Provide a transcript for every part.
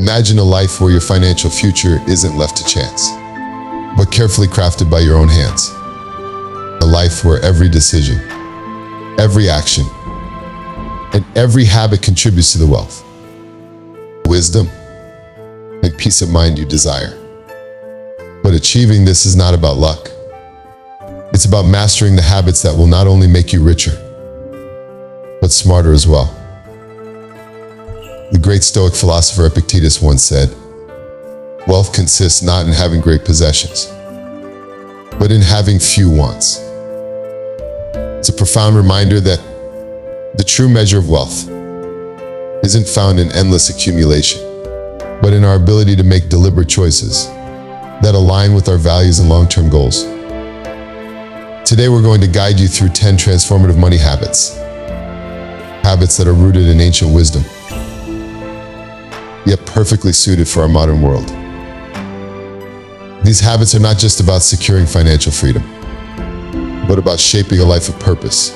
Imagine a life where your financial future isn't left to chance, but carefully crafted by your own hands. A life where every decision, every action, and every habit contributes to the wealth, wisdom, and peace of mind you desire. But achieving this is not about luck. It's about mastering the habits that will not only make you richer, but smarter as well. The great Stoic philosopher Epictetus once said, "Wealth consists not in having great possessions, but in having few wants." It's a profound reminder that the true measure of wealth isn't found in endless accumulation, but in our ability to make deliberate choices that align with our values and long-term goals. Today we're going to guide you through 10 transformative money habits. Habits that are rooted in ancient wisdom, yet perfectly suited for our modern world. These habits are not just about securing financial freedom, but about shaping a life of purpose,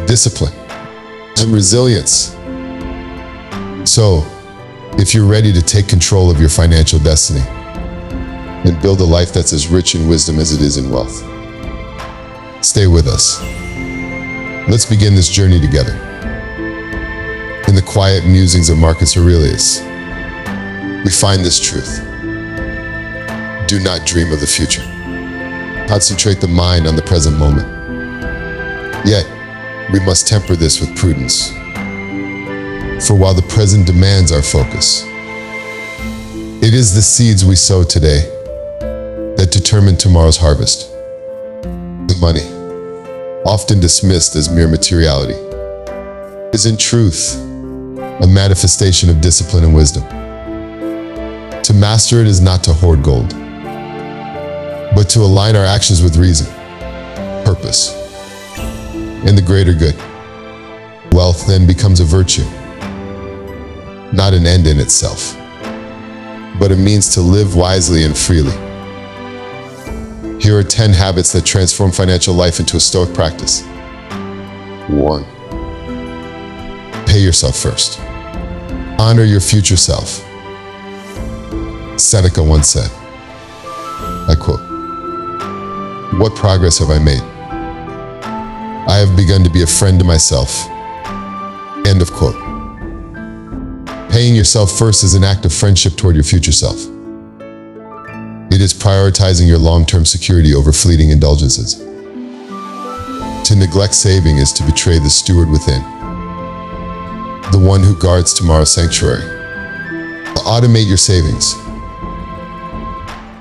discipline, and resilience. So, if you're ready to take control of your financial destiny and build a life that's as rich in wisdom as it is in wealth, stay with us. Let's begin this journey together. In the quiet musings of Marcus Aurelius, we find this truth. Do not dream of the future. Concentrate the mind on the present moment. Yet, we must temper this with prudence. For while the present demands our focus, it is the seeds we sow today that determine tomorrow's harvest. The money, often dismissed as mere materiality, is in truth a manifestation of discipline and wisdom. To master it is not to hoard gold, but to align our actions with reason, purpose, and the greater good. Wealth then becomes a virtue, not an end in itself, but a means to live wisely and freely. Here are 10 habits that transform financial life into a Stoic practice. 1. Pay yourself first. Honor your future self. Seneca once said, I quote, "What progress have I made? I have begun to be a friend to myself." End of quote. Paying yourself first is an act of friendship toward your future self. It is prioritizing your long-term security over fleeting indulgences. To neglect saving is to betray the steward within, the one who guards tomorrow's sanctuary. Automate your savings.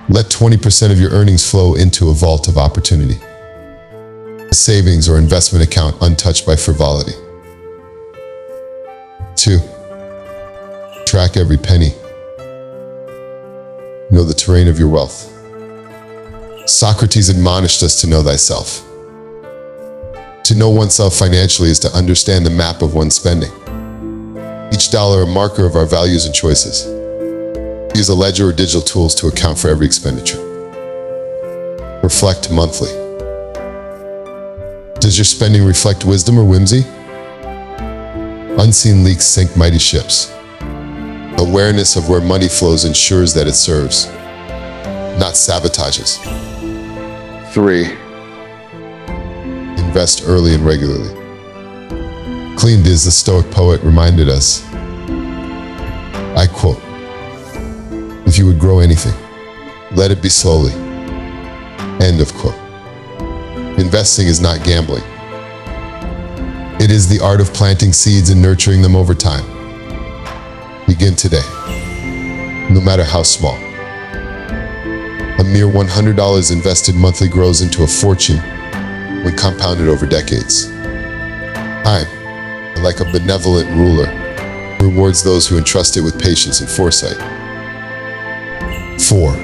Let 20% of your earnings flow into a vault of opportunity, a savings or investment account untouched by frivolity. 2. Track every penny. Know the terrain of your wealth. Socrates admonished us to know thyself. To know oneself financially is to understand the map of one's spending. Each dollar a marker of our values and choices. Use a ledger or digital tools to account for every expenditure. Reflect monthly. Does your spending reflect wisdom or whimsy? Unseen leaks sink mighty ships. Awareness of where money flows ensures that it serves, not sabotages. 3. Invest early and regularly. Clean Diz, the Stoic poet, reminded us, I quote, "If you would grow anything, let it be slowly." End of quote. Investing is not gambling. It is the art of planting seeds and nurturing them over time. Begin today, no matter how small. A mere $100 invested monthly grows into a fortune when compounded over decades. Time, like a benevolent ruler, rewards those who entrust it with patience and foresight. 4.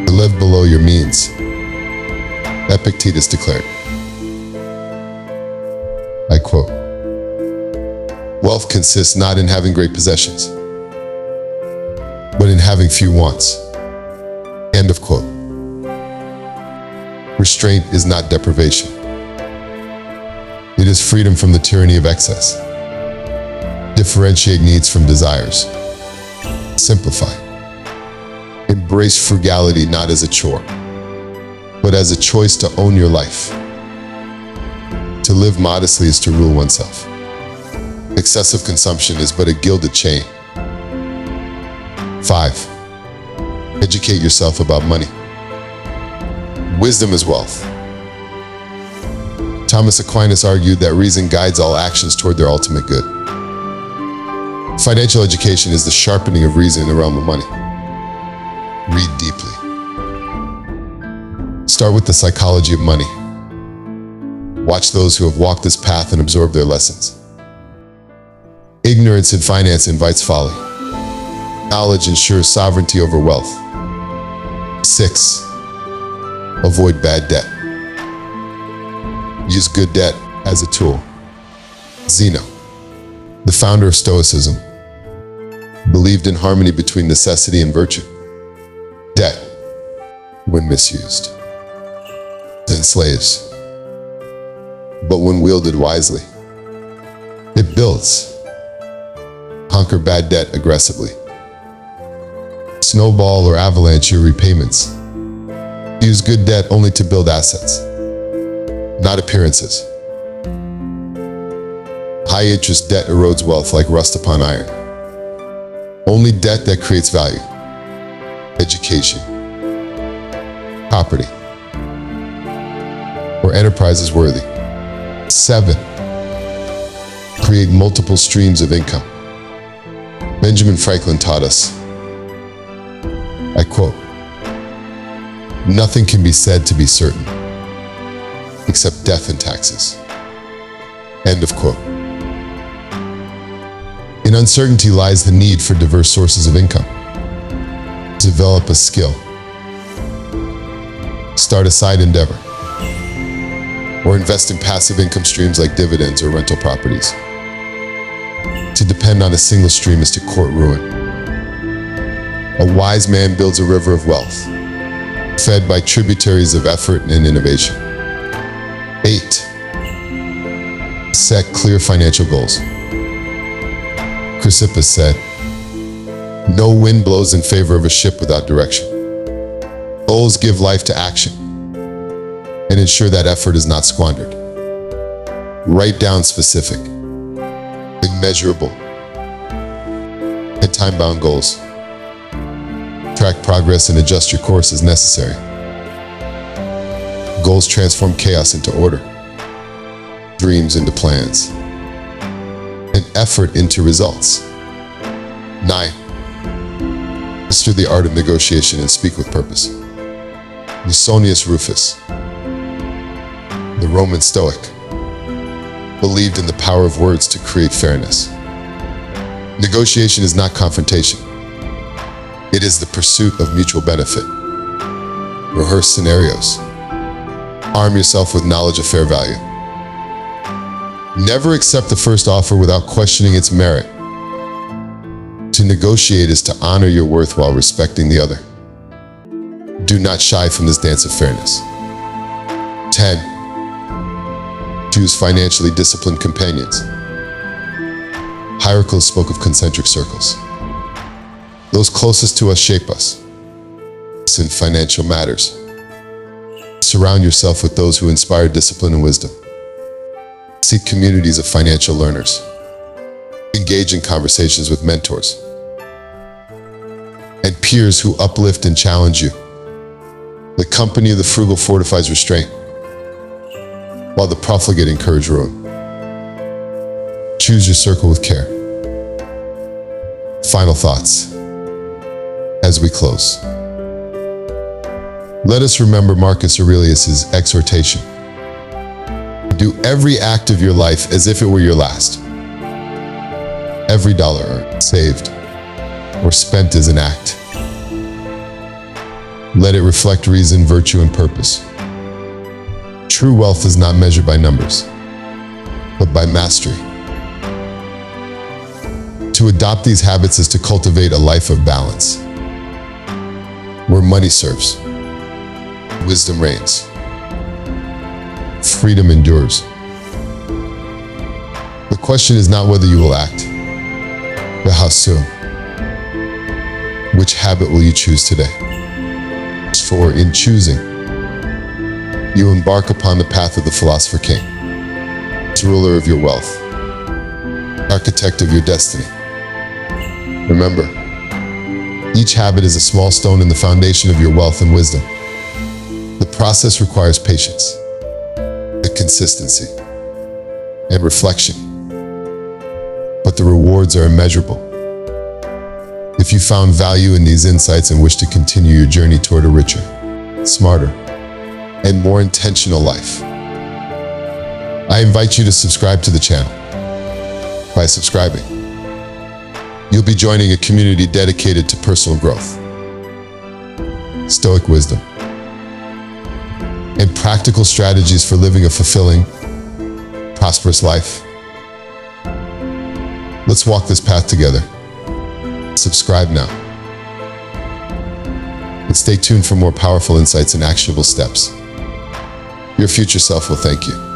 Live below your means. Epictetus declared, I quote, "Wealth consists not in having great possessions, but in having few wants." End of quote. Restraint is not deprivation. It is freedom from the tyranny of excess. Differentiate needs from desires. Simplify. Embrace frugality not as a chore, but as a choice to own your life. To live modestly is to rule oneself. Excessive consumption is but a gilded chain. 5. Educate yourself about money. Wisdom is wealth. Thomas Aquinas argued that reason guides all actions toward their ultimate good. Financial education is the sharpening of reason in the realm of money. Read deeply. Start with the psychology of money. Watch those who have walked this path and absorb their lessons. Ignorance in finance invites folly. Knowledge ensures sovereignty over wealth. 6. Avoid bad debt. Use good debt as a tool. Zeno, the founder of Stoicism, believed in harmony between necessity and virtue. Debt, when misused, enslaves, but when wielded wisely, it builds. Conquer bad debt aggressively. Snowball or avalanche your repayments. Use good debt only to build assets, not appearances. High-interest debt erodes wealth like rust upon iron. Only debt that creates value. Education, property, or enterprise is worthy. 7. Create multiple streams of income. Benjamin Franklin taught us, I quote, "Nothing can be said to be certain, except death and taxes." End of quote. In uncertainty lies the need for diverse sources of income. Develop a skill. Start a side endeavor. Or invest in passive income streams like dividends or rental properties. To depend on a single stream is to court ruin. A wise man builds a river of wealth, fed by tributaries of effort and innovation. 8. Set clear financial goals. Chrysippus said, "No wind blows in favor of a ship without direction." Goals give life to action and ensure that effort is not squandered. Write down specific, immeasurable, and time-bound goals. Track progress and adjust your course as necessary. Goals transform chaos into order, dreams into plans, and effort into results. 9. Master the art of negotiation and speak with purpose. Musonius Rufus, the Roman Stoic, believed in the power of words to create fairness. Negotiation is not confrontation. It is the pursuit of mutual benefit. Rehearse scenarios. Arm yourself with knowledge of fair value. Never accept the first offer without questioning its merit. To negotiate is to honor your worth while respecting the other. Do not shy from this dance of fairness. 10. Choose financially disciplined companions. Hierocles spoke of concentric circles. Those closest to us shape us. In financial matters, surround yourself with those who inspire discipline and wisdom. Seek communities of financial learners. Engage in conversations with mentors and peers who uplift and challenge you. The company of the frugal fortifies restraint, while the profligate encourage ruin. Choose your circle with care. Final thoughts as we close. Let us remember Marcus Aurelius' exhortation. Do every act of your life as if it were your last. Every dollar earned, saved, or spent is an act. Let it reflect reason, virtue, and purpose. True wealth is not measured by numbers, but by mastery. To adopt these habits is to cultivate a life of balance, where money serves, wisdom reigns, freedom endures. The question is not whether you will act, but how soon. Which habit will you choose today? For in choosing, you embark upon the path of the philosopher king, ruler of your wealth, architect of your destiny. Remember, each habit is a small stone in the foundation of your wealth and wisdom. The process requires patience, consistency, and reflection, but the rewards are immeasurable. If you found value in these insights and wish to continue your journey toward a richer, smarter, and more intentional life, I invite you to subscribe to the channel. By subscribing, you'll be joining a community dedicated to personal growth, Stoic wisdom, and practical strategies for living a fulfilling, prosperous life. Let's walk this path together. Subscribe now. And stay tuned for more powerful insights and actionable steps. Your future self will thank you.